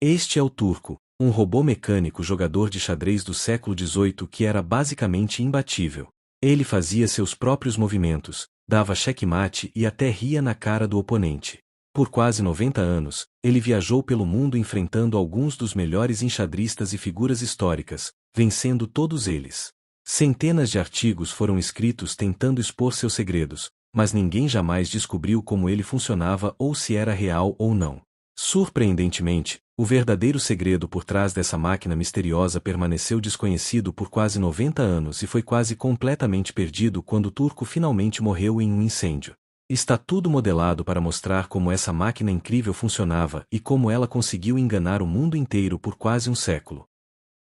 Este é o turco, um robô mecânico jogador de xadrez do século XVIII que era basicamente imbatível. Ele fazia seus próprios movimentos, dava checkmate e até ria na cara do oponente. Por quase 90 anos, ele viajou pelo mundo enfrentando alguns dos melhores enxadristas e figuras históricas, vencendo todos eles. Centenas de artigos foram escritos tentando expor seus segredos, mas ninguém jamais descobriu como ele funcionava ou se era real ou não. Surpreendentemente, o verdadeiro segredo por trás dessa máquina misteriosa permaneceu desconhecido por quase 90 anos e foi quase completamente perdido quando o turco finalmente morreu em um incêndio. Está tudo modelado para mostrar como essa máquina incrível funcionava e como ela conseguiu enganar o mundo inteiro por quase um século.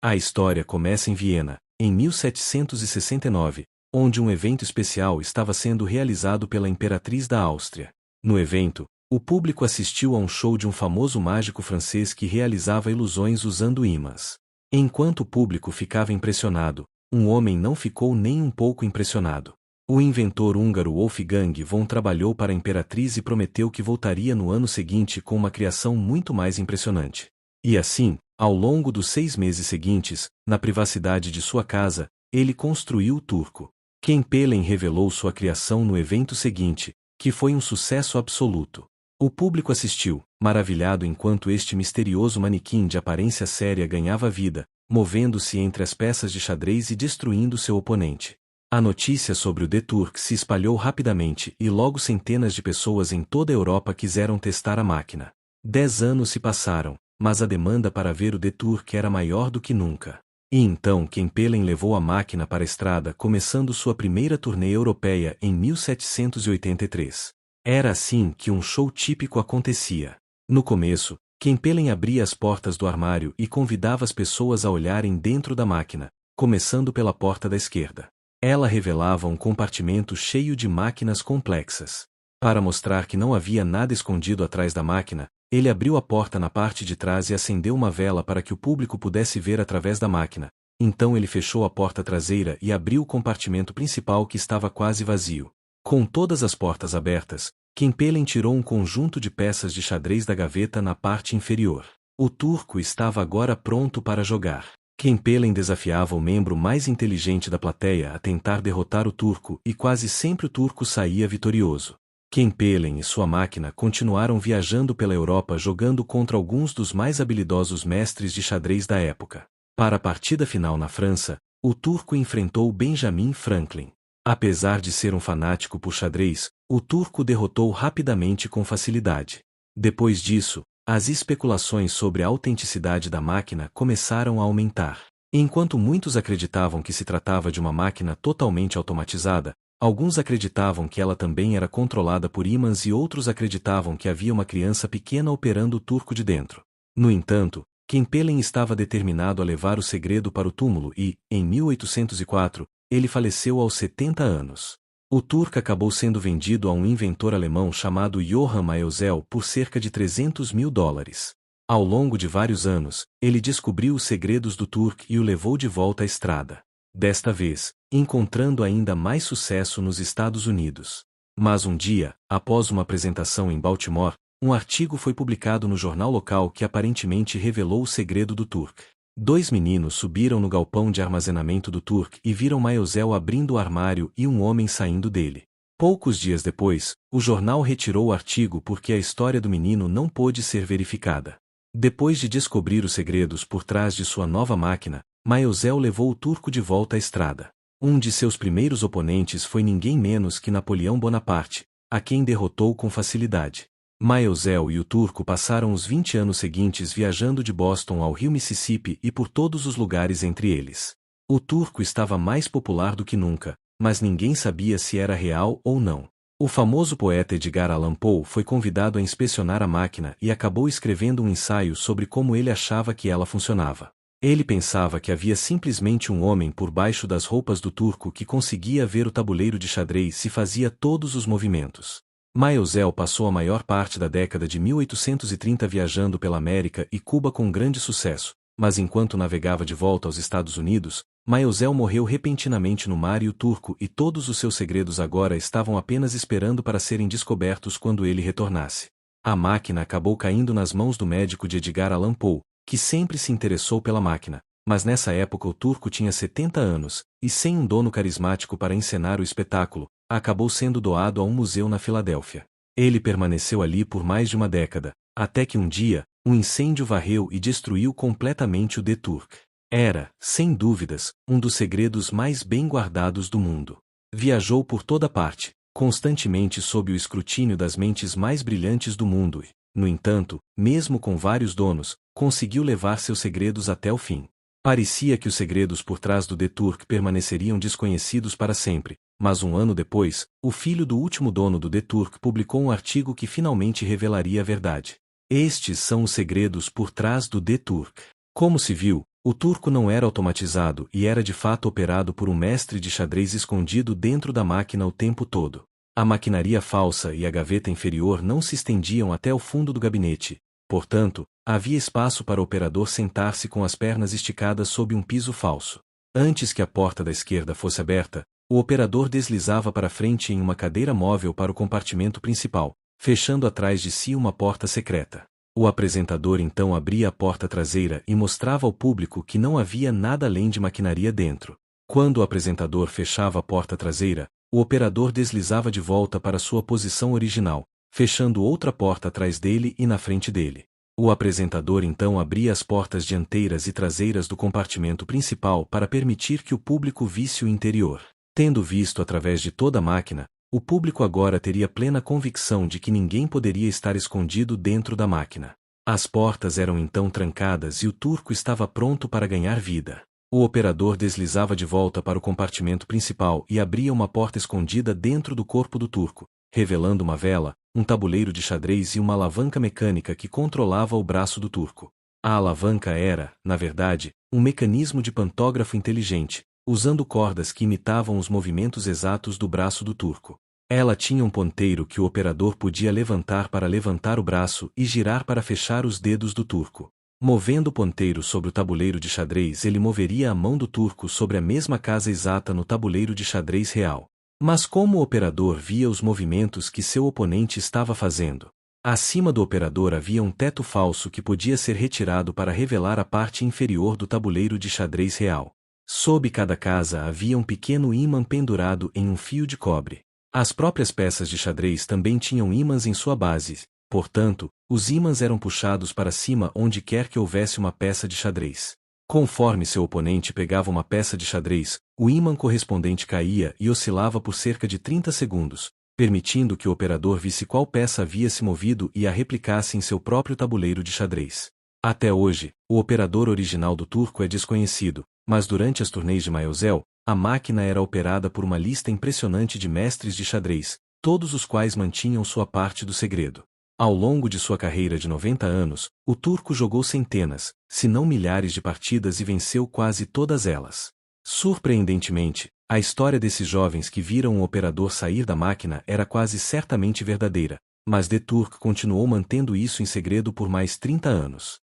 A história começa em Viena, em 1769, onde um evento especial estava sendo realizado pela Imperatriz da Áustria. No evento, o público assistiu a um show de um famoso mágico francês que realizava ilusões usando ímãs. Enquanto o público ficava impressionado, um homem não ficou nem um pouco impressionado. O inventor húngaro Wolfgang von trabalhou para a Imperatriz e prometeu que voltaria no ano seguinte com uma criação muito mais impressionante. E assim, ao longo dos 6 meses seguintes, na privacidade de sua casa, ele construiu o turco. Ken Pelen revelou sua criação no evento seguinte, que foi um sucesso absoluto. O público assistiu, maravilhado enquanto este misterioso manequim de aparência séria ganhava vida, movendo-se entre as peças de xadrez e destruindo seu oponente. A notícia sobre o The Turk se espalhou rapidamente e logo centenas de pessoas em toda a Europa quiseram testar a máquina. 10 anos se passaram, mas a demanda para ver o The Turk era maior do que nunca. E então Ken Pelen levou a máquina para a estrada começando sua primeira turnê europeia em 1783. Era assim que um show típico acontecia. No começo, Ken Pelen abria as portas do armário e convidava as pessoas a olharem dentro da máquina, começando pela porta da esquerda. Ela revelava um compartimento cheio de máquinas complexas. Para mostrar que não havia nada escondido atrás da máquina, ele abriu a porta na parte de trás e acendeu uma vela para que o público pudesse ver através da máquina. Então ele fechou a porta traseira e abriu o compartimento principal que estava quase vazio. Com todas as portas abertas, Ken Pelen tirou um conjunto de peças de xadrez da gaveta na parte inferior. O turco estava agora pronto para jogar. Ken Pelen desafiava o membro mais inteligente da plateia a tentar derrotar o turco e quase sempre o turco saía vitorioso. Ken Pelen e sua máquina continuaram viajando pela Europa jogando contra alguns dos mais habilidosos mestres de xadrez da época. Para a partida final na França, o turco enfrentou Benjamin Franklin. Apesar de ser um fanático por xadrez, o turco derrotou rapidamente com facilidade. Depois disso, as especulações sobre a autenticidade da máquina começaram a aumentar. Enquanto muitos acreditavam que se tratava de uma máquina totalmente automatizada, alguns acreditavam que ela também era controlada por ímãs e outros acreditavam que havia uma criança pequena operando o turco de dentro. No entanto, Ken Pelen estava determinado a levar o segredo para o túmulo e, em 1804, ele faleceu aos 70 anos. O turco acabou sendo vendido a um inventor alemão chamado Johann Maelzel por cerca de $300.000. Ao longo de vários anos, ele descobriu os segredos do turco e o levou de volta à estrada. Desta vez, encontrando ainda mais sucesso nos Estados Unidos. Mas um dia, após uma apresentação em Baltimore, um artigo foi publicado no jornal local que aparentemente revelou o segredo do turco. 2 meninos subiram no galpão de armazenamento do turco e viram Maelzel abrindo o armário e um homem saindo dele. Poucos dias depois, o jornal retirou o artigo porque a história do menino não pôde ser verificada. Depois de descobrir os segredos por trás de sua nova máquina, Maelzel levou o turco de volta à estrada. Um de seus primeiros oponentes foi ninguém menos que Napoleão Bonaparte, a quem derrotou com facilidade. Maelzel e o turco passaram os 20 anos seguintes viajando de Boston ao rio Mississippi e por todos os lugares entre eles. O turco estava mais popular do que nunca, mas ninguém sabia se era real ou não. O famoso poeta Edgar Allan Poe foi convidado a inspecionar a máquina e acabou escrevendo um ensaio sobre como ele achava que ela funcionava. Ele pensava que havia simplesmente um homem por baixo das roupas do turco que conseguia ver o tabuleiro de xadrez e fazia todos os movimentos. Maelzel passou a maior parte da década de 1830 viajando pela América e Cuba com grande sucesso, mas enquanto navegava de volta aos Estados Unidos, Maelzel morreu repentinamente no mar e o turco e todos os seus segredos agora estavam apenas esperando para serem descobertos quando ele retornasse. A máquina acabou caindo nas mãos do médico de Edgar Allan Poe, que sempre se interessou pela máquina, mas nessa época o turco tinha 70 anos, e sem um dono carismático para encenar o espetáculo, acabou sendo doado a um museu na Filadélfia. Ele permaneceu ali por mais de uma década, até que um dia, um incêndio varreu e destruiu completamente o The Turk. Era, sem dúvidas, um dos segredos mais bem guardados do mundo. Viajou por toda parte, constantemente sob o escrutínio das mentes mais brilhantes do mundo e, no entanto, mesmo com vários donos, conseguiu levar seus segredos até o fim. Parecia que os segredos por trás do The Turk permaneceriam desconhecidos para sempre, mas um ano depois, o filho do último dono do The Turk publicou um artigo que finalmente revelaria a verdade. Estes são os segredos por trás do The Turk. Como se viu, o turco não era automatizado e era de fato operado por um mestre de xadrez escondido dentro da máquina o tempo todo. A maquinaria falsa e a gaveta inferior não se estendiam até o fundo do gabinete, portanto, havia espaço para o operador sentar-se com as pernas esticadas sob um piso falso. Antes que a porta da esquerda fosse aberta, o operador deslizava para frente em uma cadeira móvel para o compartimento principal, fechando atrás de si uma porta secreta. O apresentador então abria a porta traseira e mostrava ao público que não havia nada além de maquinaria dentro. Quando o apresentador fechava a porta traseira, o operador deslizava de volta para sua posição original, fechando outra porta atrás dele e na frente dele. O apresentador então abria as portas dianteiras e traseiras do compartimento principal para permitir que o público visse o interior. Tendo visto através de toda a máquina, o público agora teria plena convicção de que ninguém poderia estar escondido dentro da máquina. As portas eram então trancadas e o turco estava pronto para ganhar vida. O operador deslizava de volta para o compartimento principal e abria uma porta escondida dentro do corpo do turco, revelando uma vela, um tabuleiro de xadrez e uma alavanca mecânica que controlava o braço do turco. A alavanca era, na verdade, um mecanismo de pantógrafo inteligente, usando cordas que imitavam os movimentos exatos do braço do turco. Ela tinha um ponteiro que o operador podia levantar para levantar o braço e girar para fechar os dedos do turco. Movendo o ponteiro sobre o tabuleiro de xadrez, ele moveria a mão do turco sobre a mesma casa exata no tabuleiro de xadrez real. Mas como o operador via os movimentos que seu oponente estava fazendo? Acima do operador havia um teto falso que podia ser retirado para revelar a parte inferior do tabuleiro de xadrez real. Sob cada casa havia um pequeno ímã pendurado em um fio de cobre. As próprias peças de xadrez também tinham ímãs em sua base, portanto, os ímãs eram puxados para cima onde quer que houvesse uma peça de xadrez. Conforme seu oponente pegava uma peça de xadrez, o ímã correspondente caía e oscilava por cerca de 30 segundos, permitindo que o operador visse qual peça havia se movido e a replicasse em seu próprio tabuleiro de xadrez. Até hoje, o operador original do turco é desconhecido, mas durante as turnês de Maelzel, a máquina era operada por uma lista impressionante de mestres de xadrez, todos os quais mantinham sua parte do segredo. Ao longo de sua carreira de 90 anos, o turco jogou centenas, se não milhares de partidas e venceu quase todas elas. Surpreendentemente, a história desses jovens que viram o operador sair da máquina era quase certamente verdadeira, mas The Turk continuou mantendo isso em segredo por mais 30 anos.